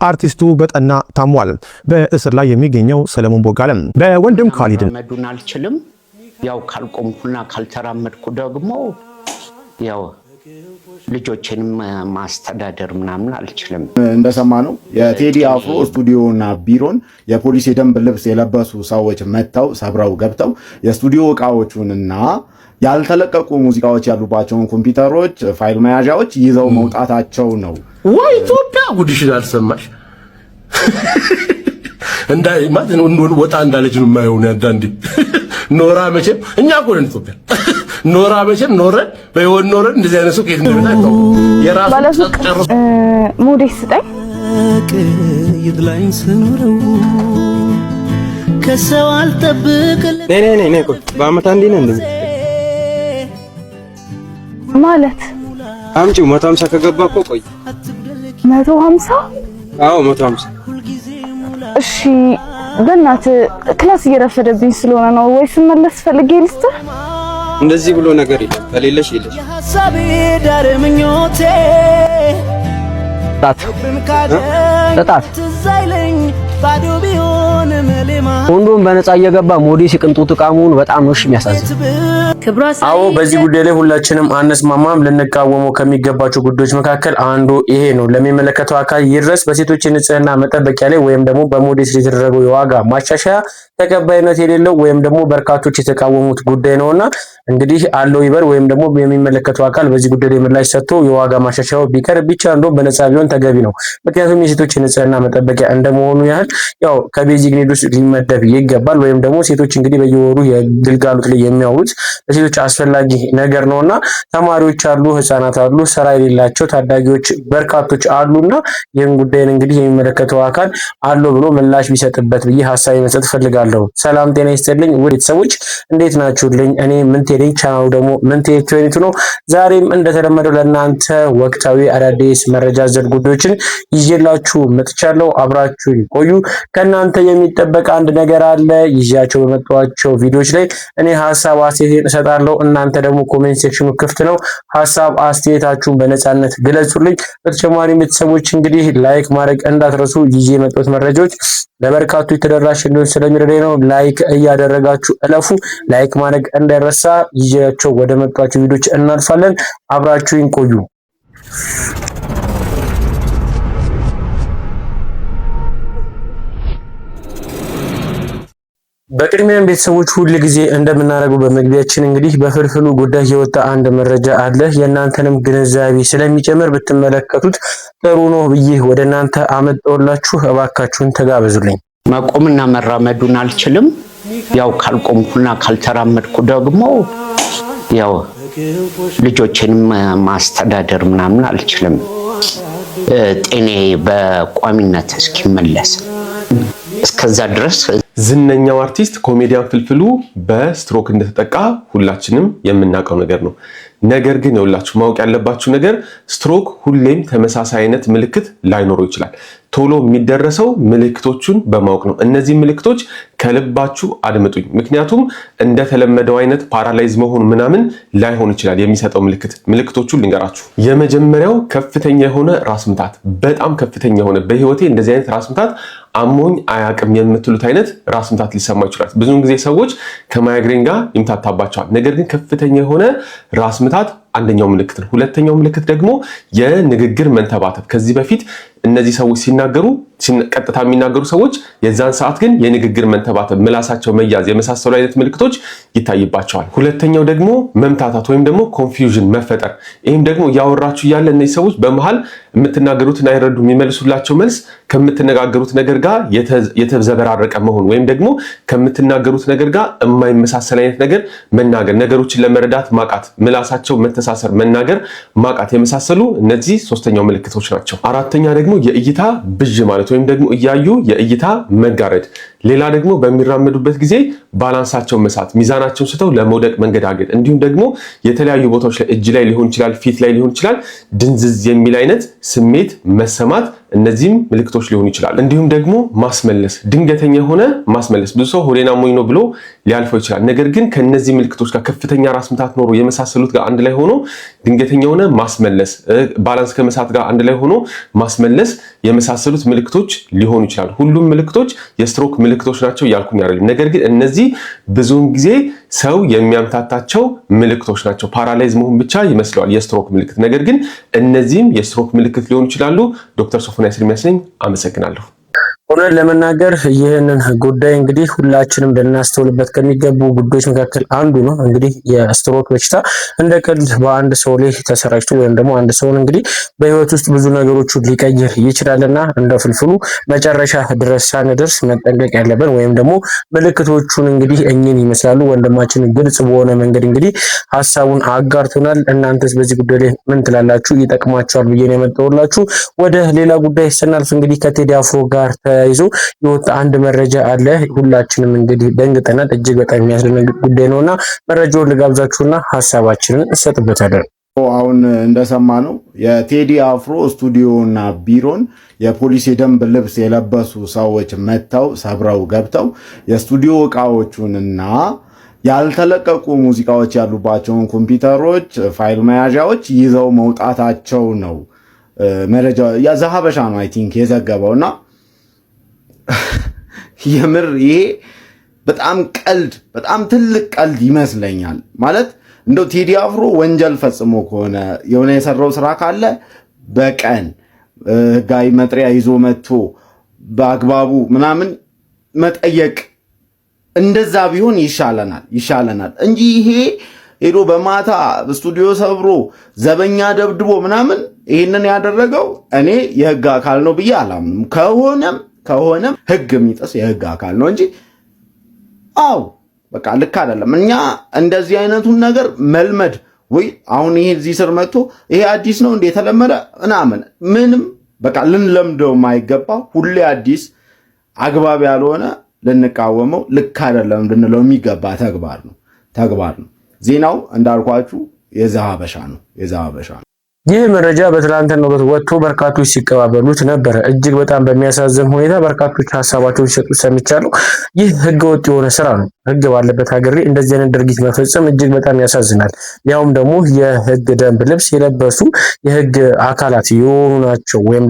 አርቲስቱ በጠና ታሟል። በእስር ላይ የሚገኘው ሰለሞን ቦጋለም በወንድም ካሊድን መዱን አልችልም ያው ካልቆምኩና ካልተራመድኩ ደግሞ ያው ልጆችንም ማስተዳደር ምናምን አልችልም። እንደሰማነው የቴዲ አፍሮ ስቱዲዮና ቢሮን የፖሊስ የደንብ ልብስ የለበሱ ሰዎች መተው ሰብረው ገብተው የስቱዲዮ ዕቃዎቹንና ያልተለቀቁ ሙዚቃዎች ያሉባቸውን ኮምፒውተሮች ፋይል መያዣዎች ይዘው መውጣታቸው ነው። ወይ ኢትዮጵያ ጉድሽን አልሰማሽ እንዳይ ማለት ወጣ እንዳለች ነው የማይሆን ያዳንዲ ኖራ መቼም እኛ እኮ ነን ኢትዮጵያ ኖራ መቼም ኖረን በይወን ኖረን እንደዚህ አይነት ሱቅ እንደምናውቀው የራሱ ጨርሶ ሞዴስ ስጠኝ ይድላኝ ስኖረው ከሰው አልጠብቅልኝ ነይ ቆይ በአመት አንዴ ነው እንደዚህ ማለት አምጪው 150 ከገባ እኮ ቆይ 150 አዎ 150 እሺ በእናት ክላስ እየረፈደብኝ ስለሆነ ነው ወይስ መለስ ፈልጌ ልስጥ እንደዚህ ብሎ ነገር የለም ከሌለሽ የለሽ ሐሳቤ ዳር ምኞቴ ጣጣት ትዛይለኝ ባዶ ቢሆን መሌማ ሁሉም በነፃ እየገባ ሞዴስ ቅንጡት ቃሙን በጣም ነው የሚያሳዝን። አዎ በዚህ ጉዳይ ላይ ሁላችንም አንስማማም። ልንቃወመው ከሚገባቸው ጉዳዮች መካከል አንዱ ይሄ ነው። ለሚመለከተው አካል ይድረስ። በሴቶች ንጽህና መጠበቂያ ላይ ወይም ደግሞ በሞዴስ ላይ የተደረገው የዋጋ ማሻሻያ ተቀባይነት የሌለው ወይም ደግሞ በርካቶች የተቃወሙት ጉዳይ ነውና እንግዲህ አለው ይበር ወይም ደግሞ የሚመለከተው አካል በዚህ ጉዳይ ላይ ምላሽ ሰጥቶ የዋጋ ማሻሻያው ቢቀር ብቻ እንደው በነፃ ቢሆን ተገቢ ነው። ምክንያቱም የሴቶች ንጽህና መጠበቂያ እንደመሆኑ ያህል ያው ከቤዚክ ኒድስ ሊመደብ ይገባል። ወይም ደግሞ ሴቶች እንግዲህ በየወሩ የግልጋሎት ላይ የሚያውሉት ለሴቶች አስፈላጊ ነገር ነውና ተማሪዎች አሉ፣ ህፃናት አሉ፣ ስራ የሌላቸው ታዳጊዎች በርካቶች አሉና ይህን ጉዳይን እንግዲህ የሚመለከተው አካል አለው ብሎ ምላሽ ቢሰጥበት ብዬ ሐሳብ መስጠት ፈልጋለሁ። ሰላም ጤና ይስጥልኝ ውድ ቤተሰቦች እንዴት ናችሁልኝ? እኔ ምንቴልኝ ቻናሉ ደግሞ ምንቴል 22 ነው። ዛሬም እንደተለመደው ለእናንተ ወቅታዊ አዳዲስ መረጃ ዘል ጉዳዮችን ይዤላችሁ መጥቻለሁ። አብራችሁ ቆዩ። ከናንተ የሚጠበቅ አንድ ነገር አለ። ይዣቸው በመጣኋቸው ቪዲዮዎች ላይ እኔ ሐሳብ አስተያየት እሰጣለሁ። እናንተ ደግሞ ኮሜንት ሴክሽኑ ክፍት ነው። ሐሳብ አስተያየታችሁን በነፃነት ግለጹልኝ። በተጨማሪም ቤተሰቦች እንግዲህ ላይክ ማድረግ እንዳትረሱ። ይዤ የመጣሁት መረጃዎች ለበርካቶች ተደራሽ እንዲሆን ስለሚረዳኝ ነው። ላይክ እያደረጋችሁ እለፉ። ላይክ ማድረግ እንዳይረሳ። ይዤያቸው ወደ መጣኋቸው ቪዲዮዎች እናልፋለን። አብራችሁኝ ቆዩ። በቅድሚያም ቤተሰቦች ሁሉ ጊዜ እንደምናደርገው በመግቢያችን እንግዲህ በፍልፍሉ ጉዳይ የወጣ አንድ መረጃ አለ። የእናንተንም ግንዛቤ ስለሚጨምር ብትመለከቱት ጥሩ ነው ብዬ ወደ እናንተ አመጣሁላችሁ። እባካችሁን ተጋበዙልኝ። መቆምና መራመዱን አልችልም ያው ካልቆምኩና ካልተራመድኩ ደግሞ ያው ልጆችንም ማስተዳደር ምናምን አልችልም። ጤኔ በቋሚነት እስኪመለስ እስከዛ ድረስ ዝነኛው አርቲስት ኮሜዲያን ፍልፍሉ በስትሮክ እንደተጠቃ ሁላችንም የምናውቀው ነገር ነው። ነገር ግን የሁላችሁ ማወቅ ያለባችሁ ነገር ስትሮክ ሁሌም ተመሳሳይ አይነት ምልክት ላይኖረው ይችላል። ቶሎ የሚደረሰው ምልክቶቹን በማወቅ ነው። እነዚህ ምልክቶች ከልባችሁ አድምጡኝ። ምክንያቱም እንደተለመደው አይነት ፓራላይዝ መሆን ምናምን ላይሆን ይችላል። የሚሰጠው ምልክቶቹን ልንገራችሁ። የመጀመሪያው ከፍተኛ የሆነ ራስ ምታት፣ በጣም ከፍተኛ የሆነ በህይወቴ እንደዚህ አይነት ራስ ምታት አሞኝ አያቅም የምትሉት አይነት ራስ ምታት ሊሰማ ይችላል። ብዙውን ጊዜ ሰዎች ከማይግሬን ጋር ይምታታባቸዋል። ነገር ግን ከፍተኛ የሆነ ራስ ምታት አንደኛው ምልክት ነው። ሁለተኛው ምልክት ደግሞ የንግግር መንተባተብ። ከዚህ በፊት እነዚህ ሰዎች ሲናገሩ ቀጥታ የሚናገሩ ሰዎች የዛን ሰዓት ግን የንግግር መንተባተብ፣ ምላሳቸው መያዝ የመሳሰሉ አይነት ምልክቶች ይታይባቸዋል። ሁለተኛው ደግሞ መምታታት ወይም ደግሞ ኮንፊውዥን መፈጠር። ይህም ደግሞ እያወራችሁ እያለ እነዚህ ሰዎች በመሃል የምትናገሩትን አይረዱ፣ የሚመልሱላቸው መልስ ከምትነጋገሩት ነገር ጋር የተዘበራረቀ መሆን ወይም ደግሞ ከምትናገሩት ነገር ጋር የማይመሳሰል አይነት ነገር መናገር፣ ነገሮችን ለመረዳት ማቃት፣ ምላሳቸው መተሳሰር፣ መናገር ማቃት የመሳሰሉ እነዚህ ሶስተኛው ምልክቶች ናቸው። አራተኛ ደግሞ የእይታ ብዥ ማለት ወይም ደግሞ እያዩ የእይታ መጋረድ። ሌላ ደግሞ በሚራመዱበት ጊዜ ባላንሳቸው መሳት፣ ሚዛናቸውን ስተው ለመውደቅ መንገዳገድ፣ እንዲሁም ደግሞ የተለያዩ ቦታዎች ላይ እጅ ላይ ሊሆን ይችላል፣ ፊት ላይ ሊሆን ይችላል፣ ድንዝዝ የሚል አይነት ስሜት መሰማት እነዚህም ምልክቶች ሊሆኑ ይችላሉ። እንዲሁም ደግሞ ማስመለስ፣ ድንገተኛ የሆነ ማስመለስ። ብዙ ሰው ሆዴን አሞኝ ነው ብሎ ሊያልፈው ይችላል። ነገር ግን ከነዚህ ምልክቶች ጋር ከፍተኛ ራስ ምታት ኖሮ የመሳሰሉት ጋር አንድ ላይ ሆኖ ድንገተኛ የሆነ ማስመለስ፣ ባላንስ ከመሳት ጋር አንድ ላይ ሆኖ ማስመለስ የመሳሰሉት ምልክቶች ሊሆኑ ይችላሉ። ሁሉም ምልክቶች የስትሮክ ምልክቶች ናቸው እያልኩኝ አይደለም። ነገር ግን እነዚህ ብዙውን ጊዜ ሰው የሚያምታታቸው ምልክቶች ናቸው። ፓራላይዝ መሆን ብቻ ይመስለዋል የስትሮክ ምልክት፣ ነገር ግን እነዚህም የስትሮክ ምልክት ሊሆኑ ይችላሉ። ዶክተር ሶፎንያስ ኤርሚያስ ነኝ። አመሰግናለሁ። እውነት ለመናገር ይህንን ጉዳይ እንግዲህ ሁላችንም ልናስተውልበት ከሚገቡ ጉዳዮች መካከል አንዱ ነው። እንግዲህ የስትሮክ በሽታ እንደ ቀልድ በአንድ ሰው ላይ ተሰራጭቶ ወይም ደግሞ አንድ ሰውን እንግዲህ በህይወት ውስጥ ብዙ ነገሮችን ሊቀይር ይችላልና እንደ ፍልፍሉ መጨረሻ ድረስ ሳንደርስ መጠንቀቅ ያለብን ወይም ደግሞ ምልክቶቹን እንግዲህ እኚህን ይመስላሉ። ወንድማችን ግልጽ በሆነ መንገድ እንግዲህ ሀሳቡን አጋርቶናል። እናንተስ በዚህ ጉዳይ ላይ ምን ትላላችሁ? ይጠቅማችኋል ብዬ ነው የመጣሁላችሁ። ወደ ሌላ ጉዳይ ስናልፍ እንግዲህ ከቴዲ አፍሮ ጋር ይዞ የወጣ አንድ መረጃ አለ። ሁላችንም እንግዲህ ደንግጠናል። እጅግ በጣም የሚያስደነግጥ ጉዳይ ነውና መረጃውን ልጋብዛችሁና ሐሳባችንን እንሰጥበታለን። አሁን እንደሰማነው የቴዲ አፍሮ ስቱዲዮና ቢሮን የፖሊስ የደንብ ልብስ የለበሱ ሰዎች መጥተው ሰብረው ገብተው የስቱዲዮ እቃዎቹንና ያልተለቀቁ ሙዚቃዎች ያሉባቸውን ኮምፒውተሮች፣ ፋይል መያዣዎች ይዘው መውጣታቸው ነው መረጃ ዘሀበሻ ነው አይ ቲንክ የዘገበውና የምር ይሄ በጣም ቀልድ በጣም ትልቅ ቀልድ ይመስለኛል። ማለት እንደው ቴዲ አፍሮ ወንጀል ፈጽሞ ከሆነ የሆነ የሰራው ስራ ካለ በቀን ህጋዊ መጥሪያ ይዞ መጥቶ በአግባቡ ምናምን መጠየቅ እንደዛ ቢሆን ይሻለናል እንጂ ይሄ ሄዶ በማታ ስቱዲዮ ሰብሮ ዘበኛ ደብድቦ ምናምን ይሄንን ያደረገው እኔ የህግ አካል ነው ብዬ አላምንም። ከሆነም ህግ የሚጥስ የህግ አካል ነው እንጂ አው በቃ ልክ አይደለም። እኛ እንደዚህ አይነቱን ነገር መልመድ ወይ አሁን ይሄ እዚህ ስር መጥቶ ይሄ አዲስ ነው እንደ የተለመደ ምንም በቃ ልንለምደው የማይገባ ሁሌ አዲስ አግባብ ያልሆነ ልንቃወመው ልክ አይደለም ልንለው የሚገባ ተግባር ነው። ዜናው እንዳልኳችሁ የዘሀበሻ ነው። ይህ መረጃ በትላንትናው ዕለት ወጥቶ በርካቶች ሲቀባበሉት ነበረ። እጅግ በጣም በሚያሳዝን ሁኔታ በርካቶች ሀሳባቸውን ሲሰጡ ሰምቻለሁ። ይህ ህገወጥ የሆነ ስራ ነው። ህግ ባለበት ሀገር ላይ እንደዚህ አይነት ድርጊት መፈጸም እጅግ በጣም ያሳዝናል። ያውም ደግሞ የህግ ደንብ ልብስ የለበሱ የህግ አካላት የሆኑ ናቸው ወይም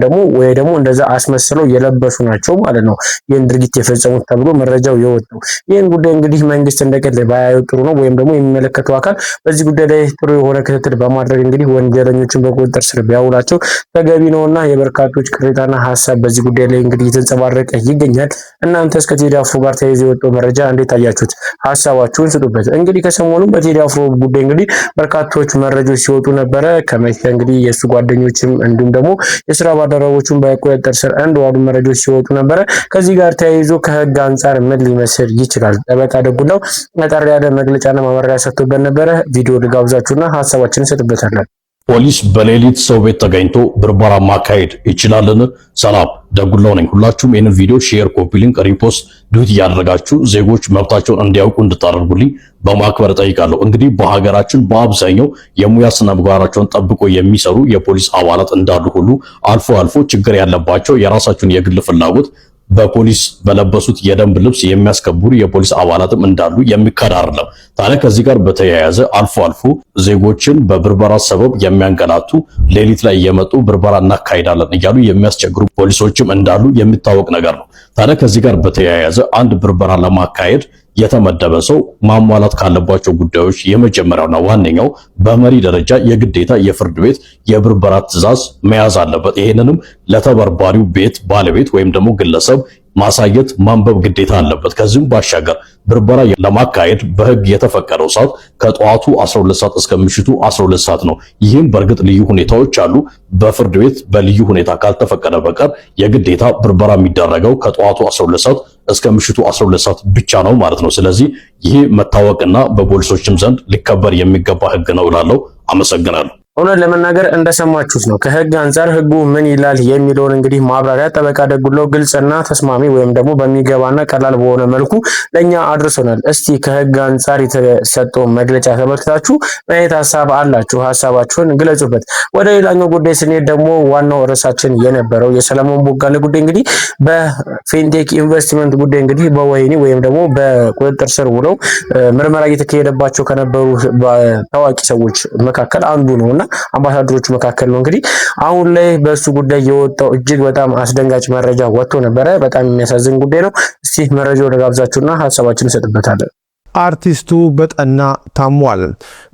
ደግሞ እንደዛ አስመስለው የለበሱ ናቸው ማለት ነው ይህን ድርጊት የፈጸሙት ተብሎ መረጃው የወጣው። ይህን ጉዳይ እንግዲህ መንግስት እንደቀል ባያየው ጥሩ ነው፣ ወይም ደግሞ የሚመለከተው አካል በዚህ ጉዳይ ላይ ጥሩ የሆነ ክትትል በማድረግ እንግዲህ ወንጀለኞችን በቁጥጥር ስር ቢያውላቸው ተገቢ ነውና የበርካቶች ቅሬታና ሀሳብ በዚህ ጉዳይ ላይ እንግዲህ እየተንጸባረቀ ይገኛል። እናንተስ ከቴዲ አፍሮ ጋር ተያይዞ የወጣው መረጃ እንዴት ታያችሁት? ሀሳባችሁን ስጡበት። እንግዲህ ከሰሞኑ በቴዲ አፍሮ ጉዳይ እንግዲህ በርካቶች መረጃዎች ሲወጡ ነበረ። ከመቼ እንግዲህ የእሱ ጓደኞችም እንዲሁም ደግሞ የስራ ባልደረቦቹም በቁጥጥር ስር እንደዋሉ መረጃዎች ሲወጡ ነበረ። ከዚህ ጋር ተያይዞ ከህግ አንጻር ምን ሊመስል ይችላል? ጠበቃ ደጉላው አጠር ያለ መግለጫና ማብራሪያ ሰጥቶበት ነበረ። ቪዲዮ ልጋብዛችሁና ሀሳባችንን እንሰጥበታለን። ፖሊስ በሌሊት ሰው ቤት ተገኝቶ ብርበራ ማካሄድ ይችላልን? ሰላም ደጉላው ነኝ። ሁላችሁም ይህንን ቪዲዮ ሼር፣ ኮፒ ሊንክ፣ ሪፖስት ዱት እያደረጋችሁ ዜጎች መብታቸውን እንዲያውቁ እንድታደርጉልኝ በማክበር ጠይቃለሁ። እንግዲህ በሀገራችን በአብዛኛው የሙያ ስነ ምግባራቸውን ጠብቆ የሚሰሩ የፖሊስ አባላት እንዳሉ ሁሉ አልፎ ችግር ያለባቸው የራሳቸውን የግል ፍላጎት በፖሊስ በለበሱት የደንብ ልብስ የሚያስከብሩ የፖሊስ አባላትም እንዳሉ የሚካድ አይደለም። ታዲያ ከዚህ ጋር በተያያዘ አልፎ ዜጎችን በብርበራ ሰበብ የሚያንገላቱ ሌሊት ላይ እየመጡ ብርበራ እናካሂዳለን እያሉ የሚያስቸግሩ ፖሊሶችም እንዳሉ የሚታወቅ ነገር ነው። ታዲያ ከዚህ ጋር በተያያዘ አንድ ብርበራ ለማካሄድ የተመደበ ሰው ማሟላት ካለባቸው ጉዳዮች የመጀመሪያውና ዋነኛው በመሪ ደረጃ የግዴታ የፍርድ ቤት የብርበራ ትዕዛዝ መያዝ አለበት። ይሄንንም ለተበርባሪው ቤት ባለቤት ወይም ደግሞ ግለሰብ ማሳየት ማንበብ ግዴታ አለበት። ከዚህም ባሻገር ብርበራ ለማካሄድ በህግ የተፈቀደው ሰዓት ከጠዋቱ 12 ሰዓት እስከ ምሽቱ 12 ሰዓት ነው። ይህም በእርግጥ ልዩ ሁኔታዎች አሉ። በፍርድ ቤት በልዩ ሁኔታ ካልተፈቀደ በቀር የግዴታ ብርበራ የሚደረገው ከጠዋቱ 12 ሰዓት እስከ ምሽቱ 12 ሰዓት ብቻ ነው ማለት ነው። ስለዚህ ይህ መታወቅና በፖሊሶችም ዘንድ ሊከበር የሚገባ ህግ ነው እላለሁ። አመሰግናለሁ። እውነት ለመናገር እንደሰማችሁት ነው። ከህግ አንፃር ህጉ ምን ይላል የሚለውን እንግዲህ ማብራሪያ ጠበቃ ደጉሎ ግልጽና ተስማሚ ወይም ደግሞ በሚገባና ቀላል በሆነ መልኩ ለኛ አድርሶናል። እስቲ ከህግ አንፃር የተሰጠው መግለጫ ተመልክታችሁ ማየት ሐሳብ አላችሁ ሐሳባችሁን ግለጹበት። ወደ ሌላኛው ጉዳይ ስንሄድ ደግሞ ዋናው ርዕሳችን የነበረው የሰለሞን ቦጋለ ጉዳይ እንግዲህ በፊንቴክ ኢንቨስትመንት ጉዳይ እንግዲህ በወህኒ ወይም ደግሞ በቁጥጥር ስር ውለው ምርመራ እየተካሄደባቸው ከነበሩ ታዋቂ ሰዎች መካከል አንዱ ነውና አምባሳደሮቹ መካከል ነው። እንግዲህ አሁን ላይ በሱ ጉዳይ የወጣው እጅግ በጣም አስደንጋጭ መረጃ ወጥቶ ነበረ። በጣም የሚያሳዝን ጉዳይ ነው። እስቲ መረጃውን ልጋብዛችሁና ሐሳባችንን እንሰጥበታለን። አርቲስቱ በጠና ታሟል።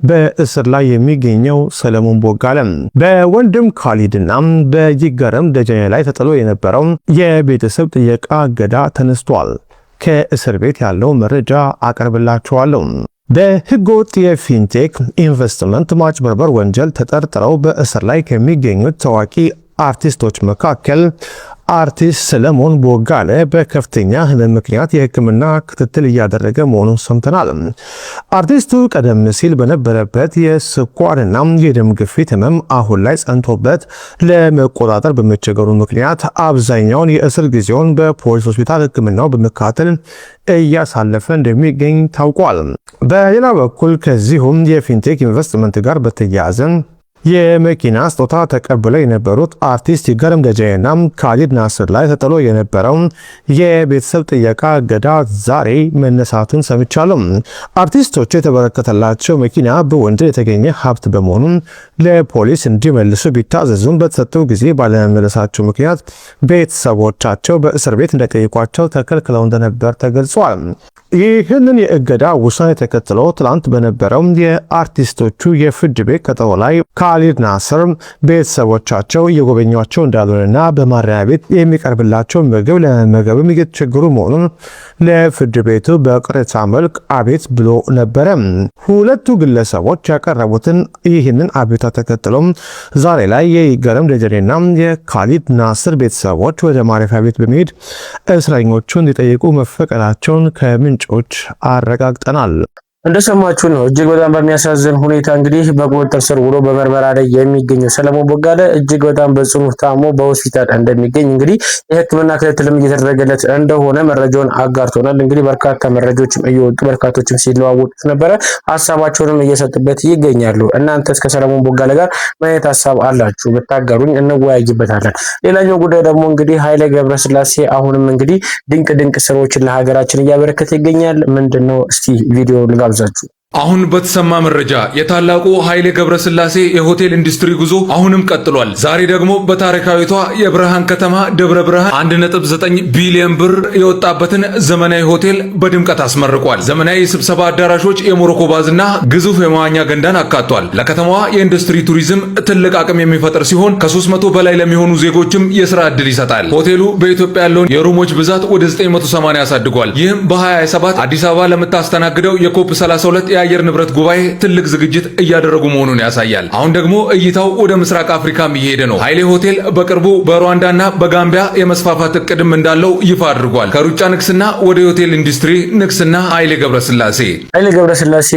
በእስር ላይ የሚገኘው ሰለሞን ቦጋለ በወንድም ካሊድና በይገረም ደጀኔ ላይ ተጥሎ የነበረው የቤተሰብ ጥየቃ እገዳ ተነስቷል። ከእስር ቤት ያለው መረጃ አቀርብላችኋለሁ። በህገወጥ የፊንቴክ ኢንቨስትመንት ማጭበርበር ወንጀል ተጠርጥረው በእስር ላይ ከሚገኙት ታዋቂ አርቲስቶች መካከል አርቲስት ሰለሞን ቦጋለ በከፍተኛ ህመም ምክንያት የሕክምና ክትትል እያደረገ መሆኑን ሰምተናል። አርቲስቱ ቀደም ሲል በነበረበት የስኳርና የደም ግፊት ህመም አሁን ላይ ጸንቶበት ለመቆጣጠር በመቸገሩ ምክንያት አብዛኛውን የእስር ጊዜውን በፖሊስ ሆስፒታል ሕክምናው በመከታተል እያሳለፈ እንደሚገኝ ታውቋል። በሌላ በኩል ከዚሁም የፊንቴክ ኢንቨስትመንት ጋር በተያያዘ የመኪና ስጦታ ተቀብለው የነበሩት አርቲስት ይገረም ደጀኔና ካሊድ ናስር ላይ ተጥሎ የነበረው የቤተሰብ ጥየቃ እገዳ ዛሬ መነሳቱን ሰምቻለሁ። አርቲስቶቹ የተበረከተላቸው መኪና በወንጀል የተገኘ ሀብት በመሆኑ ለፖሊስ እንዲመልሱ ቢታዘዙም በተሰጠው ጊዜ ባለመመለሳቸው ምክንያት ቤተሰቦቻቸው በእስር ቤት እንደጠየቋቸው ተከልክለው እንደነበር ተገልጿል። ይህንን የእገዳ ውሳኔ ተከትሎ ትላንት በነበረው የአርቲስቶቹ የፍርድ ቤት ቀጠሮ ላይ ካሊድ ናስር ቤተሰቦቻቸው እየጎበኟቸው እንዳልሆነና በማረሚያ ቤት የሚቀርብላቸው ምግብ ለመመገብም እየተቸገሩ መሆኑን ለፍርድ ቤቱ በቅሬታ መልክ አቤት ብሎ ነበረ። ሁለቱ ግለሰቦች ያቀረቡትን ይህንን አቤቱታ ተከትሎም ዛሬ ላይ የይገረም ደጀኔና የካሊድ ናስር ቤተሰቦች ወደ ማረፊያ ቤት በመሄድ እስረኞቹን እንዲጠይቁ መፈቀዳቸውን ከምንጮች አረጋግጠናል። እንደሰማችሁ ነው። እጅግ በጣም በሚያሳዝን ሁኔታ እንግዲህ በቁጥጥር ስር ውሎ በመርመራ ላይ የሚገኘው ሰለሞን ቦጋለ እጅግ በጣም በጽኑ ታሞ በሆስፒታል እንደሚገኝ እንግዲህ የሕክምና ክትትልም እየተደረገለት እንደሆነ መረጃውን አጋርቶናል። እንግዲህ በርካታ መረጃዎችም እየወጡ በርካቶችም ሲለዋወጡት ነበረ፣ ሀሳባቸውንም እየሰጡበት ይገኛሉ። እናንተስ ከሰለሞን ቦጋለ ጋር ማየት ሀሳብ አላችሁ? ብታጋሩኝ እንወያይበታለን። ሌላኛው ጉዳይ ደግሞ እንግዲህ ኃይሌ ገብረስላሴ አሁንም እንግዲህ ድንቅ ስራዎችን ለሀገራችን እያበረከተ ይገኛል። ምንድነው? እስቲ ቪዲዮ ልጋብዛችሁ። አሁን በተሰማ መረጃ የታላቁ ኃይሌ ገብረስላሴ የሆቴል ኢንዱስትሪ ጉዞ አሁንም ቀጥሏል። ዛሬ ደግሞ በታሪካዊቷ የብርሃን ከተማ ደብረ ብርሃን 1.9 ቢሊዮን ብር የወጣበትን ዘመናዊ ሆቴል በድምቀት አስመርቋል። ዘመናዊ የስብሰባ አዳራሾች፣ የሞሮኮ ባዝና ግዙፍ የመዋኛ ገንዳን አካቷል። ለከተማዋ የኢንዱስትሪ ቱሪዝም ትልቅ አቅም የሚፈጥር ሲሆን ከ300 በላይ ለሚሆኑ ዜጎችም የስራ ዕድል ይሰጣል። ሆቴሉ በኢትዮጵያ ያለውን የሩሞች ብዛት ወደ 980 ያሳድጓል። ይህም በ2027 አዲስ አበባ ለምታስተናግደው የኮፕ 32 የአየር ንብረት ጉባኤ ትልቅ ዝግጅት እያደረጉ መሆኑን ያሳያል። አሁን ደግሞ እይታው ወደ ምስራቅ አፍሪካም እየሄደ ነው። ኃይሌ ሆቴል በቅርቡ በሩዋንዳና በጋምቢያ የመስፋፋት እቅድም እንዳለው ይፋ አድርጓል። ከሩጫ ንግስና ወደ ሆቴል ኢንዱስትሪ ንግስና ኃይሌ ገብረስላሴ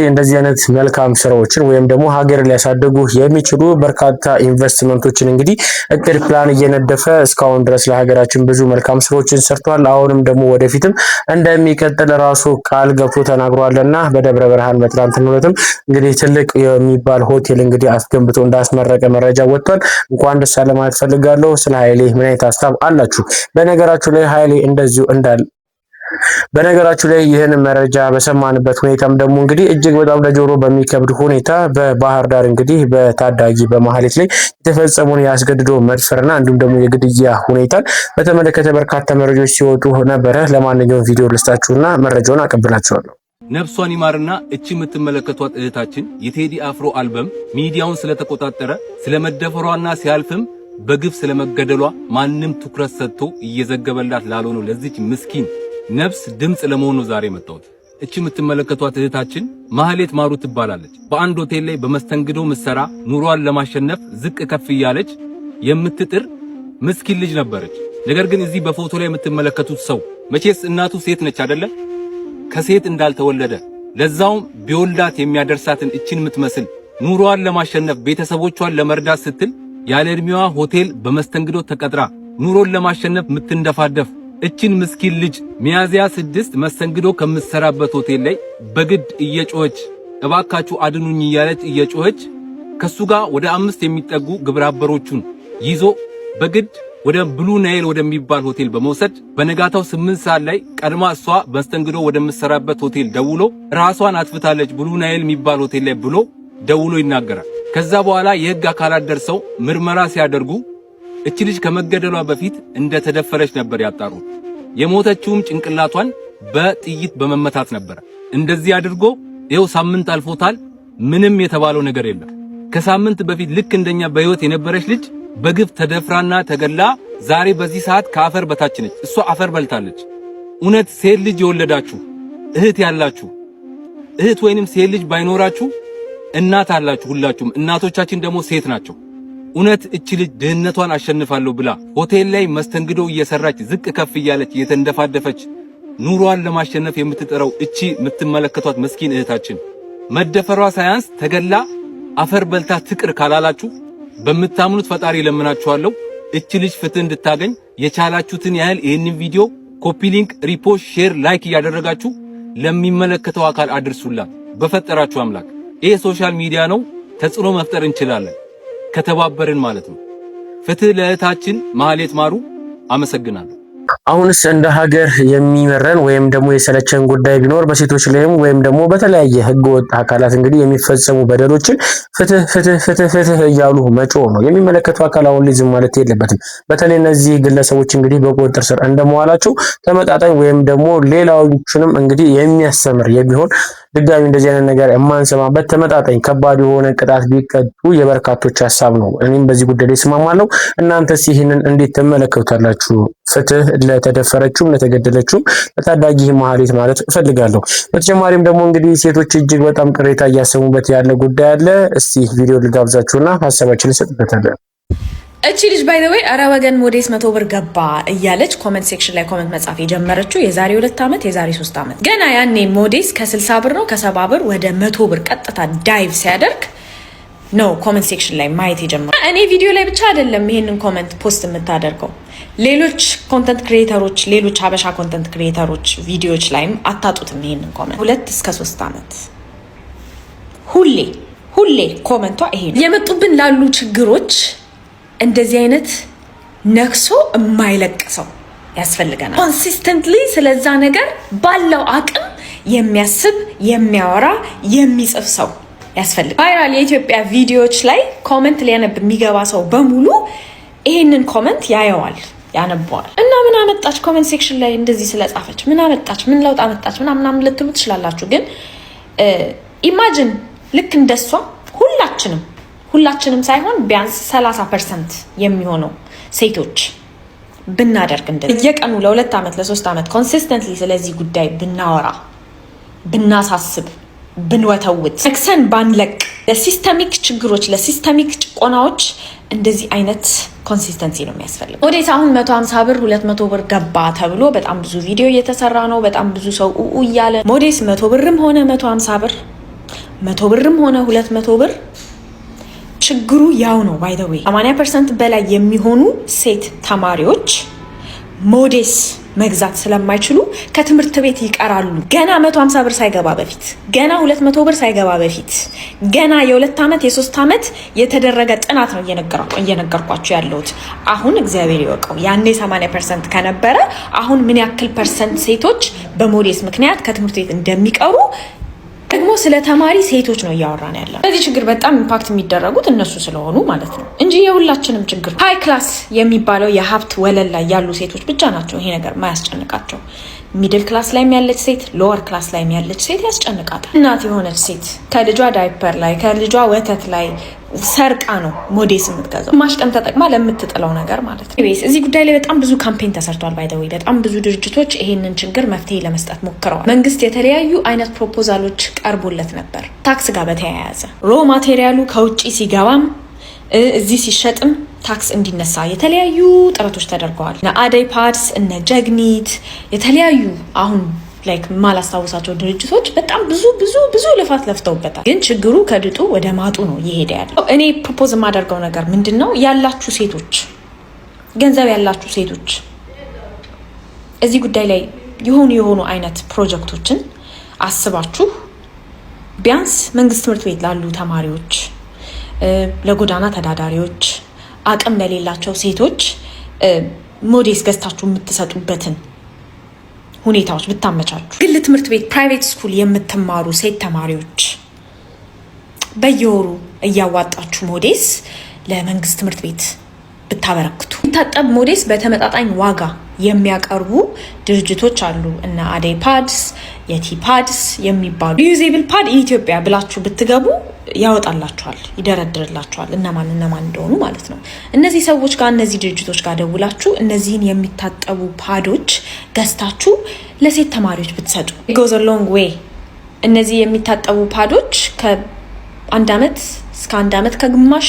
እንደዚህ አይነት መልካም ስራዎችን ወይም ደግሞ ሀገር ሊያሳድጉ የሚችሉ በርካታ ኢንቨስትመንቶችን እንግዲህ እቅድ ፕላን እየነደፈ እስካሁን ድረስ ለሀገራችን ብዙ መልካም ስራዎችን ሰርቷል። አሁንም ደግሞ ወደፊትም እንደሚቀጥል ራሱ ቃል ገብቶ ተናግሯልና በደብረ ብርሃን ትናንትናም እንግዲህ ትልቅ የሚባል ሆቴል እንግዲህ አስገንብቶ እንዳስመረቀ መረጃ ወጥቷል። እንኳን ደስ አለ ማለት ፈልጋለሁ። ስለ ኃይሌ ምን አይነት ሀሳብ አላችሁ? በነገራችሁ ላይ ኃይሌ እንደዚሁ በነገራችሁ ላይ ይህን መረጃ በሰማንበት ሁኔታም ደግሞ እንግዲህ እጅግ በጣም ለጆሮ በሚከብድ ሁኔታ በባህር ዳር እንግዲህ በታዳጊ በመሀሌት ላይ የተፈጸመውን ያስገድዶ መድፈርና እንዲሁም ደግሞ የግድያ ሁኔታን በተመለከተ በርካታ መረጃዎች ሲወጡ ነበረ። ለማንኛውም ቪዲዮ ልስጣችሁና መረጃውን አቀብላችኋለሁ። ነፍሷን ይማርና እቺ የምትመለከቷት እህታችን የቴዲ አፍሮ አልበም ሚዲያውን ስለተቆጣጠረ ስለመደፈሯና ሲያልፍም በግፍ ስለመገደሏ ማንም ትኩረት ሰጥቶ እየዘገበላት ላልሆነው ለዚች ምስኪን ነፍስ ድምጽ ለመሆኑ ዛሬ መጣሁት። እቺ የምትመለከቷት እህታችን ማህሌት ማሩ ትባላለች። በአንድ ሆቴል ላይ በመስተንግዶ ምሰራ ኑሯን ለማሸነፍ ዝቅ ከፍ እያለች የምትጥር ምስኪን ልጅ ነበረች። ነገር ግን እዚህ በፎቶ ላይ የምትመለከቱት ሰው መቼስ እናቱ ሴት ነች አይደለ? ከሴት እንዳልተወለደ ለዛውም ቢወልዳት የሚያደርሳትን እቺን የምትመስል ኑሮዋን ለማሸነፍ ቤተሰቦቿን ለመርዳት ስትል ያለ እድሜዋ ሆቴል በመስተንግዶ ተቀጥራ ኑሮን ለማሸነፍ ምትንደፋደፍ እችን ምስኪን ልጅ ሚያዝያ 6 መስተንግዶ ከምትሰራበት ሆቴል ላይ በግድ እየጮኸች እባካችሁ አድኑኝ እያለች እየጮኸች ከሱ ጋር ወደ 5 የሚጠጉ ግብረ አበሮቹን ይዞ በግድ ወደ ብሉ ናይል ወደሚባል ሆቴል በመውሰድ በነጋታው 8 ሰዓት ላይ ቀድማ እሷ መስተንግዶ ወደምትሰራበት ሆቴል ደውሎ ራሷን አጥፍታለች ብሉ ናይል የሚባል ሆቴል ላይ ብሎ ደውሎ ይናገራል። ከዛ በኋላ የህግ አካላት ደርሰው ምርመራ ሲያደርጉ እቺ ልጅ ከመገደሏ በፊት እንደተደፈረች ነበር ያጣሩት። የሞተችውም ጭንቅላቷን በጥይት በመመታት ነበር። እንደዚህ አድርጎ ይኸው ሳምንት አልፎታል። ምንም የተባለው ነገር የለም። ከሳምንት በፊት ልክ እንደኛ በህይወት የነበረች ልጅ በግፍ ተደፍራና ተገላ ዛሬ በዚህ ሰዓት ከአፈር በታች ነች። እሷ አፈር በልታለች። እውነት ሴት ልጅ የወለዳችሁ እህት ያላችሁ እህት ወይንም ሴት ልጅ ባይኖራችሁ እናት አላችሁ። ሁላችሁም እናቶቻችን ደግሞ ሴት ናቸው። እውነት እቺ ልጅ ድህነቷን አሸንፋለሁ ብላ ሆቴል ላይ መስተንግዶ እየሰራች ዝቅ ከፍ እያለች የተንደፋደፈች ኑሮዋን ለማሸነፍ የምትጥረው እቺ የምትመለከቷት መስኪን እህታችን መደፈሯ ሳያንስ ተገላ አፈር በልታ ትቅር ካላላችሁ በምታምኑት ፈጣሪ ለምናችኋለሁ እቺ ልጅ ፍትህ እንድታገኝ የቻላችሁትን ያህል ይህንን ቪዲዮ ኮፒ ሊንክ፣ ሪፖስት፣ ሼር፣ ላይክ እያደረጋችሁ ለሚመለከተው አካል አድርሱላት። በፈጠራችሁ አምላክ ይሄ ሶሻል ሚዲያ ነው፣ ተጽዕኖ መፍጠር እንችላለን ከተባበርን ማለት ነው። ፍትህ ለእህታችን ማህሌት ማሩ። አመሰግናለሁ። አሁንስ እንደ ሀገር የሚመረን ወይም ደግሞ የሰለቸን ጉዳይ ቢኖር በሴቶች ላይም ወይም ደግሞ በተለያየ ህገወጥ አካላት እንግዲህ የሚፈጸሙ በደሎችን ፍትህ ፍትህ ፍትህ ፍትህ እያሉ መጮህ ነው። የሚመለከቱ አካል አሁን ሊዝም ማለት የለበትም። በተለይ እነዚህ ግለሰቦች እንግዲህ በቁጥጥር ስር እንደመዋላቸው ተመጣጣኝ ወይም ደግሞ ሌላዎችንም እንግዲህ የሚያስተምር የሚሆን ድጋሚ እንደዚህ አይነት ነገር የማንሰማበት ተመጣጣኝ ከባድ የሆነ ቅጣት ቢቀጡ የበርካቶች ሀሳብ ነው። እኔም በዚህ ጉዳይ ላይ እስማማለሁ። እናንተስ ይህንን እንዴት ተመለከቱታላችሁ? ፍትህ ለተደፈረችውም ለተገደለችውም ለታዳጊ ማህሌት ማለት እፈልጋለሁ። በተጨማሪም ደግሞ እንግዲህ ሴቶች እጅግ በጣም ቅሬታ እያሰሙበት ያለ ጉዳይ አለ። እስቲ ቪዲዮ ልጋብዛችሁና ሀሳባችንን እንሰጥበታለን። እቺ ልጅ ባይ ዘ ወይ አረ ወገን ሞዴስ 100 ብር ገባ እያለች ኮሜንት ሴክሽን ላይ ኮሜንት መጻፍ የጀመረችው የዛሬ 2 ዓመት የዛሬ 3 ዓመት ገና ያኔ ሞዴስ ከ60 ብር ነው ከ70 ብር ወደ 100 ብር ቀጥታ ዳይቭ ሲያደርግ ነው ኮሜንት ሴክሽን ላይ ማየት የጀመረው። እኔ ቪዲዮ ላይ ብቻ አይደለም ይሄንን ኮሜንት ፖስት የምታደርገው፣ ሌሎች ኮንተንት ክሪኤተሮች ሌሎች ሀበሻ ኮንተንት ክሪኤተሮች ቪዲዮዎች ላይም አታጡትም ይሄንን ኮሜንት። 2 እስከ 3 ዓመት ሁሌ ኮሜንቷ ይሄ ነው። የመጡብን ላሉ ችግሮች እንደዚህ አይነት ነክሶ የማይለቅ ሰው ያስፈልገናል። ኮንሲስተንትሊ ስለዛ ነገር ባለው አቅም የሚያስብ የሚያወራ የሚጽፍ ሰው ያስፈልጋል። ቫይራል የኢትዮጵያ ቪዲዮዎች ላይ ኮሜንት ሊያነብ የሚገባ ሰው በሙሉ ይሄንን ኮሜንት ያየዋል ያነበዋል። እና ምን አመጣች ኮሜንት ሴክሽን ላይ እንደዚህ ስለጻፈች ምን አመጣች ምን ለውጥ አመጣች ምናምን ልትሉ ትችላላችሁ። ግን ኢማጂን ልክ እንደሷ ሁላችንም ሳይሆን ቢያንስ 30% የሚሆነው ሴቶች ብናደርግ እንደዚህ በየቀኑ ለ2 ዓመት ለ3 ዓመት ኮንሲስተንትሊ ስለዚህ ጉዳይ ብናወራ ብናሳስብ ብንወተውት ነክሰን ባንለቅ ለሲስተሚክ ችግሮች ለሲስተሚክ ጭቆናዎች እንደዚህ አይነት ኮንሲስተንሲ ነው የሚያስፈልገው። ወዴት አሁን 150 ብር 200 ብር ገባ ተብሎ በጣም ብዙ ቪዲዮ እየተሰራ ነው። በጣም ብዙ ሰው እያለ ሞዴስ 100 ብርም ሆነ 150 ብር 100 ብርም ሆነ 200 ብር ችግሩ ያው ነው። ባይ ዘ ዌይ 80% በላይ የሚሆኑ ሴት ተማሪዎች ሞዴስ መግዛት ስለማይችሉ ከትምህርት ቤት ይቀራሉ። ገና 150 ብር ሳይገባ በፊት ገና 200 ብር ሳይገባ በፊት ገና የ2 ዓመት የ3 ዓመት የተደረገ ጥናት ነው እየነገርኳችሁ ያለሁት። አሁን እግዚአብሔር ይወቀው ያኔ 80% ከነበረ አሁን ምን ያክል ፐርሰንት ሴቶች በሞዴስ ምክንያት ከትምህርት ቤት እንደሚቀሩ ደግሞ ስለ ተማሪ ሴቶች ነው እያወራን ያለው። ስለዚህ ችግር በጣም ኢምፓክት የሚደረጉት እነሱ ስለሆኑ ማለት ነው እንጂ የሁላችንም ችግር። ሃይ ክላስ የሚባለው የሀብት ወለል ላይ ያሉ ሴቶች ብቻ ናቸው ይሄ ነገር ማያስጨንቃቸው። ሚድል ክላስ ላይ ያለች ሴት፣ ሎወር ክላስ ላይ ያለች ሴት ያስጨንቃታል። እናት የሆነች ሴት ከልጇ ዳይፐር ላይ ከልጇ ወተት ላይ ሰርቃ ነው ሞዴስ የምትገዛው። ማሽቀን ተጠቅማ ለምትጥለው ነገር ማለት ነው። እዚህ ጉዳይ ላይ በጣም ብዙ ካምፔን ተሰርቷል። ባይ ዘ ዌይ በጣም ብዙ ድርጅቶች ይሄንን ችግር መፍትሄ ለመስጠት ሞክረዋል። መንግስት የተለያዩ አይነት ፕሮፖዛሎች ቀርቦለት ነበር። ታክስ ጋር በተያያዘ ሮ ማቴሪያሉ ከውጪ ሲገባም እዚህ ሲሸጥም ታክስ እንዲነሳ የተለያዩ ጥረቶች ተደርገዋል። እነ አደይ ፓድስ እነ ጀግኒት የተለያዩ አሁን ላይክ ማላስታውሳቸው ድርጅቶች በጣም ብዙ ልፋት ለፍተውበታል። ግን ችግሩ ከድጡ ወደ ማጡ ነው እየሄደ ያለው። እኔ ፕሮፖዝ የማደርገው ነገር ምንድነው? ያላችሁ ሴቶች፣ ገንዘብ ያላችሁ ሴቶች እዚህ ጉዳይ ላይ የሆኑ አይነት ፕሮጀክቶችን አስባችሁ ቢያንስ መንግስት ትምህርት ቤት ላሉ ተማሪዎች፣ ለጎዳና ተዳዳሪዎች፣ አቅም ለሌላቸው ሴቶች ሞዴስ ገዝታችሁ የምትሰጡበትን ሁኔታዎች ብታመቻቹ። ግል ትምህርት ቤት ፕራይቬት ስኩል የምትማሩ ሴት ተማሪዎች በየወሩ እያዋጣችሁ ሞዴስ ለመንግስት ትምህርት ቤት ብታበረክቱ። የሚታጠብ ሞዴስ በተመጣጣኝ ዋጋ የሚያቀርቡ ድርጅቶች አሉ። እና አደይ ፓድስ፣ የቲ ፓድስ የሚባሉ ሪዩዜብል ፓድ ኢትዮጵያ ብላችሁ ብትገቡ ያወጣላችኋል፣ ይደረድርላችኋል እነማን እንደሆኑ ማለት ነው። እነዚህ ሰዎች ጋር እነዚህ ድርጅቶች ጋር ደውላችሁ እነዚህን የሚታጠቡ ፓዶች ገዝታችሁ ለሴት ተማሪዎች ብትሰጡ goes a long way። እነዚህ የሚታጠቡ ፓዶች ከአንድ ዓመት እስከ 1 ዓመት ከግማሽ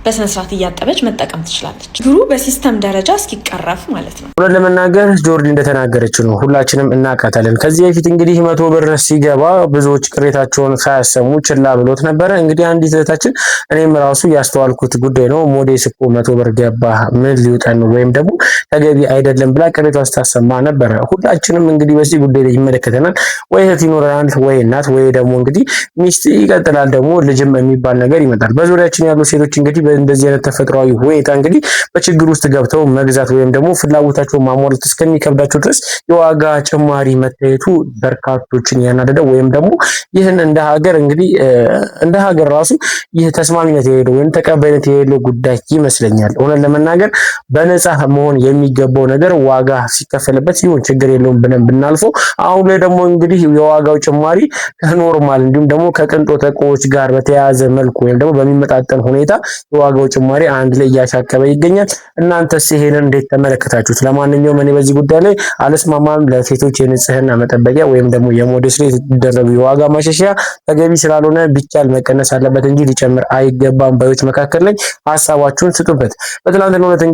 በስነ ስርዓት እያጠበች መጠቀም ትችላለች። ችግሩ በሲስተም ደረጃ እስኪቀረፍ ማለት ነው። ሁሉ ለመናገር ጆርዲ እንደተናገረችው ነው፣ ሁላችንም እናቃታለን። ከዚህ በፊት እንግዲህ 100 ብር ሲገባ ብዙዎች ቅሬታቸውን ሳያሰሙ ችላ ብሎት ነበረ። እንግዲህ አንዲት እህታችን እኔም ራሱ ያስተዋልኩት ጉዳይ ነው፣ ሞዴስ እኮ 100 ብር ገባ ምን ሊውጠን ወይም ደግሞ ተገቢ አይደለም ብላ ቅሬታዋን ስታሰማ ነበረ። ሁላችንም እንግዲህ በዚህ ጉዳይ ላይ ይመለከተናል። ወይ እህት ይኖረናል፣ ወይ እናት፣ ወይ ደግሞ እንግዲህ ሚስት፣ ይቀጥላል ደግሞ ልጅም የሚባል ነገር ይመጣል። በዙሪያችን ያሉ ሴቶች እንግዲህ እንደዚህ አይነት ተፈጥሯዊ ሁኔታ እንግዲህ በችግር ውስጥ ገብተው መግዛት ወይም ደግሞ ፍላጎታቸውን ማሟላት እስከሚከብዳቸው ድረስ የዋጋ ጭማሪ መታየቱ በርካቶችን ያናደደ ወይም ደግሞ ይህን እንደ ሀገር እንግዲህ እንደ ሀገር ራሱ ይህ ተስማሚነት የሌለው ወይም ተቀባይነት የሌለው ጉዳይ ይመስለኛል። እውነት ለመናገር በነፃ መሆን የሚገባው ነገር ዋጋ ሲከፈልበት ሲሆን ችግር የለውም ብለን ብናልፈው፣ አሁን ላይ ደግሞ እንግዲህ የዋጋው ጭማሪ ከኖርማል እንዲሁም ደግሞ ከቅንጦት እቃዎች ጋር በተያያዘ መልኩ ወይም ደግሞ በሚመጣጠን ሁኔታ የዋጋው ጭማሪ አንድ ላይ እያሻቀበ ይገኛል። እናንተስ ይሄንን እንዴት ተመለከታችሁት? ለማንኛውም እኔ በዚህ ጉዳይ ላይ አልስማማም። ለሴቶች የንጽህና መጠበቂያ ወይም ደግሞ የሞዴስ ላይ የተደረጉ የዋጋ ማሻሻያ ተገቢ ስላልሆነ ቢቻል መቀነስ አለበት እንጂ ሊጨምር አይገባም። ባዮች መካከል ላይ ሀሳባችሁን ስጡበት። በትናንትናው ዕለት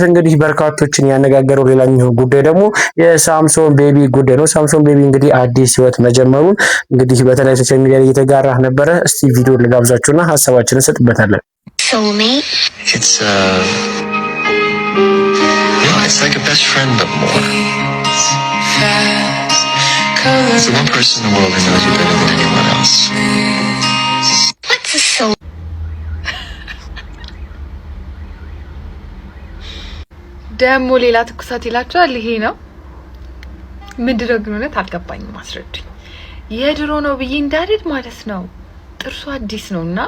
እንግዲህ በርካቶችን ያነጋገረው ሌላኛው ጉዳይ ደግሞ የሳምሶን ቤቢ ጉዳይ ነው። ሳምሶን ቤቢ እንግዲህ አዲስ ህይወት መጀመሩን እንግዲህ በተለይ ሶሻል ሚዲያ ላይ እየተጋራ ነበረ። እስቲ ቪዲዮ ልጋብዛችሁና ሀሳባችንን እንሰጥበታለን። It's like a best friend but more. It's the one person in the world who knows you better than anyone else. What's a soul? ደሞ ሌላ ትኩሳት ይላችኋል። ይሄ ነው ምንድነው ግን እውነት አልገባኝም። አስረዱኝ። የድሮ ነው ብዬ እንዳልሄድ ማለት ነው። ጥርሱ አዲስ ነውና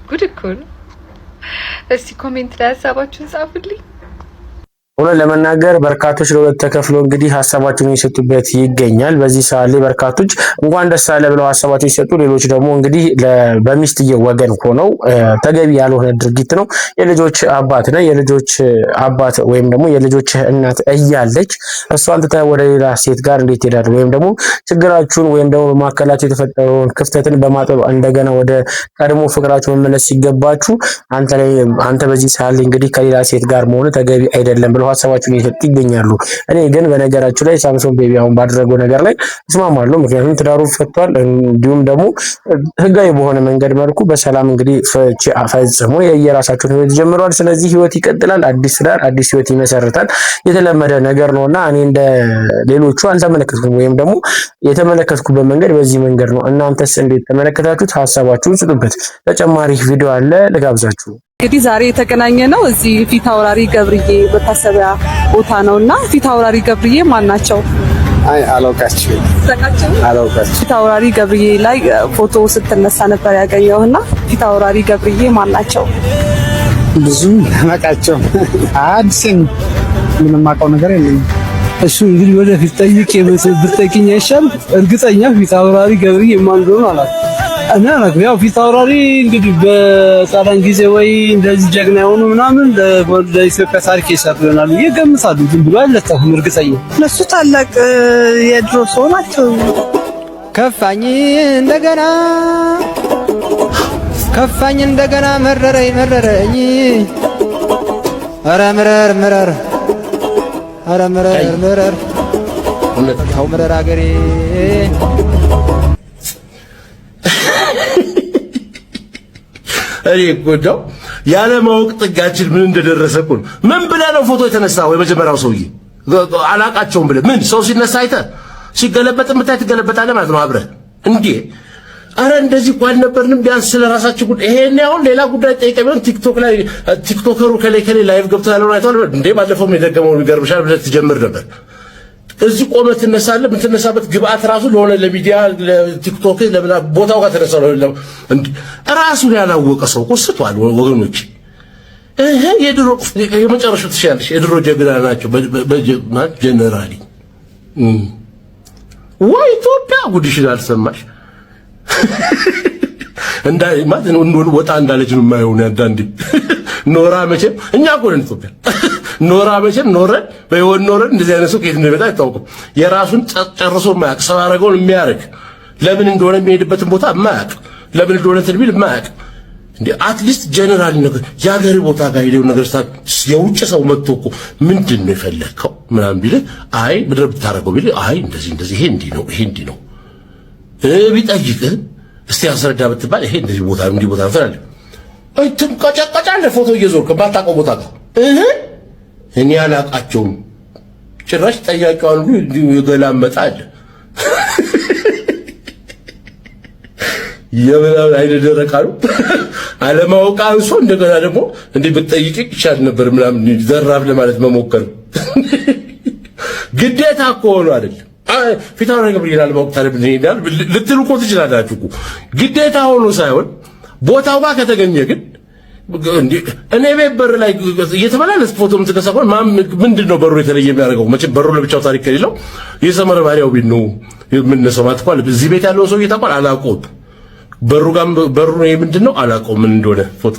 ጉድ እኮ ነው። እስቲ ኮሜንት ላይ ሀሳባችሁን ጻፉልኝ። ሆነ ለመናገር በርካቶች ለሁለት ተከፍለው እንግዲህ ሀሳባቸውን እየሰጡበት ይገኛል። በዚህ ሰዓት ላይ በርካቶች እንኳን ደስ አለ ብለው ሀሳባቸውን ሲሰጡ፣ ሌሎች ደግሞ እንግዲህ በሚስትየው ወገን ሆነው ተገቢ ያልሆነ ድርጊት ነው። የልጆች አባት ነው፣ የልጆች አባት ወይም ደግሞ የልጆች እናት እያለች እሷን ትተህ ወደ ሌላ ሴት ጋር እንዴት ትሄዳለህ? ወይም ደግሞ ችግራችሁን ወይም ደግሞ በማከላቸው የተፈጠረውን ክፍተትን በማጠብ እንደገና ወደ ቀድሞ ፍቅራችሁ መመለስ ሲገባችሁ አንተ በዚህ ሰዓት ላይ እንግዲህ ከሌላ ሴት ጋር መሆኑ ተገቢ አይደለም ብለው ሀሳባቸውን እየሰጡ ይገኛሉ። እኔ ግን በነገራችሁ ላይ ሳምሶን ቤቢ አሁን ባደረገው ነገር ላይ እስማማለሁ። ምክንያቱም ትዳሩን ፈቷል፣ እንዲሁም ደግሞ ህጋዊ በሆነ መንገድ መልኩ በሰላም እንግዲህ ፈጽሞ የየራሳቸውን ህይወት ጀምረዋል። ስለዚህ ህይወት ይቀጥላል፣ አዲስ ትዳር አዲስ ህይወት ይመሰርታል። የተለመደ ነገር ነውና እኔ እንደ ሌሎቹ አልተመለከትኩም፣ ወይም ደግሞ የተመለከትኩበት መንገድ በዚህ መንገድ ነው። እናንተስ እንዴት ተመለከታችሁት? ሀሳባችሁን ስጡበት። ተጨማሪ ቪዲዮ አለ ልጋብዛችሁ። እንግዲህ ዛሬ የተገናኘ ነው እዚህ ፊት አውራሪ ገብርዬ መታሰቢያ ቦታ ነውና ፊት አውራሪ ገብርዬ ማን ናቸው? አይ አላውቃቸውም። ፊት አውራሪ ገብርዬ ላይ ፎቶ ስትነሳ ነበር ያገኘውና ፊት አውራሪ ገብርዬ ማን ናቸው? ብዙ አላውቃቸውም። አዲስን ምንም አውቀው ነገር የለም። እሱ እንግዲህ ወደፊት ጠይቄ ብትጠይቂኝ አይሻልም? እርግጠኛ ፊት አውራሪ ገብርዬ ማን እንደሆነ አላውቅም። እና ያው ፊት አውራሪ እንግዲህ በጣሊያን ጊዜ ወይ እንደዚህ ጀግና የሆኑ ምናምን ለኢትዮጵያ ታሪክ የሰሩ ይሆናሉ ይገምታሉ። ዝም ብሎ አይለጠፉም። እርግጠኛ እነሱ ታላቅ የድሮ ሰው ናቸው። ከፋኝ እንደገና መረረኝ ኧረ ምረር ኧረ ምረር ተው ምረር አገሬ እኔ ጎዳው ያለ ማወቅ ጥጋችን ምን እንደደረሰ እኮ ነው። ምን ብለህ ነው ፎቶ የተነሳው? የመጀመሪያው ሰውዬ አላቃቸውም ብለህ ምን ሰው ሲነሳ አይተህ ሲገለበጥ የምታይ ትገለበጣለህ ማለት ነው አብረህ እንዴ? አረ እንደዚህ እኮ አልነበርንም። ቢያንስ ስለራሳችን ጉዳይ ይሄን አሁን ሌላ ጉዳይ ጠይቀህ ቢሆን ቲክቶክ ላይ ቲክቶከሩ ከሌ ላይቭ ገብቶ ያለውን አይተኸው እንዴ? ባለፈውም የደገመው ይገርምሻል ብለህ ትጀምር ነበር። እዚህ ቆመህ ትነሳለህ። የምትነሳበት ግብአት ራሱ ለሆነ ለሚዲያ ለቲክቶክ ለምን ቦታው ጋር ተነሳው ነው እንዴ? ራሱን ያላወቀ ሰው ቆስቷል ወገኖች። የድሮ የመጨረሻው ትሻለሽ። የድሮ ጀግና ናቸው በጀግናት ጀነራሊ ወይ ኢትዮጵያ ጉድሽን አልሰማሽ እንዳይ ማለት ወጣ እንዳለች ነው የማየው አንዳንዴ። ኖራ መቼም እኛ እኮ ነን ኢትዮጵያ። ኖራ መቼም ኖረን በህይወት ኖረን እንደዚህ አይነት ሰው ከየት እንደመጣ አይታወቅም። የራሱን ጨርሶ የማያውቅ ሰው ያደረገውን የሚያደርግ ለምን እንደሆነ የሚሄድበትን ቦታ የማያውቅ ለምን እንደሆነ ትልቢል የማያውቅ እንዴ አትሊስት ጀነራል ነገር የሀገር ቦታ ጋር ሄደው ነገር የውጭ ሰው መጥቶ እኮ ምንድን ነው የፈለከው ምናምን ቢል አይ ምድር ብታረገው ቢል አይ እንደዚህ ይሄ እንዲህ ነው ይሄ እንዲህ ነው ቢጠይቅህ እስቲ አስረዳ ብትባል ይሄ እንደዚህ ቦታ እንዲህ ቦታ ፈራለ አይ ትንቀጫቀጫለህ ፎቶ እየዞርክ ባታውቀው ቦታ ጋር እኔ አላውቃቸውም ጭራሽ ጠያቂው አንዱ እንዲሁ ይገላመጣል የበላው አይደረቃሉ አለማወቅ አንሶ እንደገና ደግሞ እንዴ ብትጠይቅ ይቻል ነበር ምናምን ዘራፍ ለማለት መሞከር ግዴታ እኮ ሆኖ አይደል ፊታው ነገር ይላል ማወቅ ታለብኝ ይላል ልትሉ እኮ ትችላላችሁ እኮ ግዴታ ሆኖ ሳይሆን ቦታው ጋር ከተገኘ ግን እንዴ እኔ ቤት በር ላይ እየተመላለስ ፎቶ የምትነሳ ከሆነ ምንድነው በሩ የተለየ የሚያደርገው? መቼም በሩ ለብቻው ታሪክ ከሌለው የሰመረ ባሪያው ቢል ነው የምንነሳው ማለት እኮ እዚህ ቤት ያለው ሰው እየታቋል አላውቀውም። በሩ ምንድነው አላውቀውም ምን እንደሆነ ፎቶ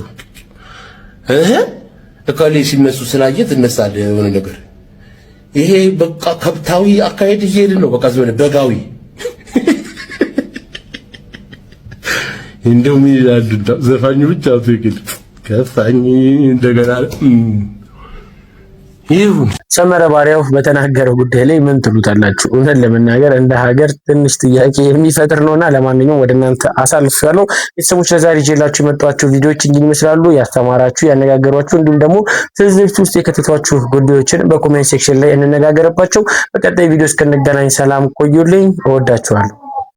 እካሌ ሲነሱ ስላየ ትነሳለህ የሆነ ነገር ይሄ በቃ ከብታዊ አካሄድ እየሄድን ነው። በቃ ዘመነ በጋዊ እንደው ምን ይላል ዘፋኙ ብቻ ትክክል ከፋኝ እንደገና ይሁን። ሰመረ ባሪያው በተናገረው ጉዳይ ላይ ምን ትሉታላችሁ? እውነት ለመናገር እንደ ሀገር ትንሽ ጥያቄ የሚፈጥር ነውና ለማንኛውም ወደ እናንተ አሳልፋለሁ። ቤተሰቦች ለዛሬ ይዤላችሁ የመጣኋቸው ቪዲዮዎች እንዲህ ይመስላሉ። ያስተማራችሁ፣ ያነጋገሯችሁ እንዲሁም ደግሞ ትዝብት ውስጥ የከተቷችሁ ጉዳዮችን በኮሜንት ሴክሽን ላይ እንነጋገርባቸው። በቀጣይ ቪዲዮ እስክንገናኝ ሰላም ቆዩልኝ። እወዳችኋለሁ።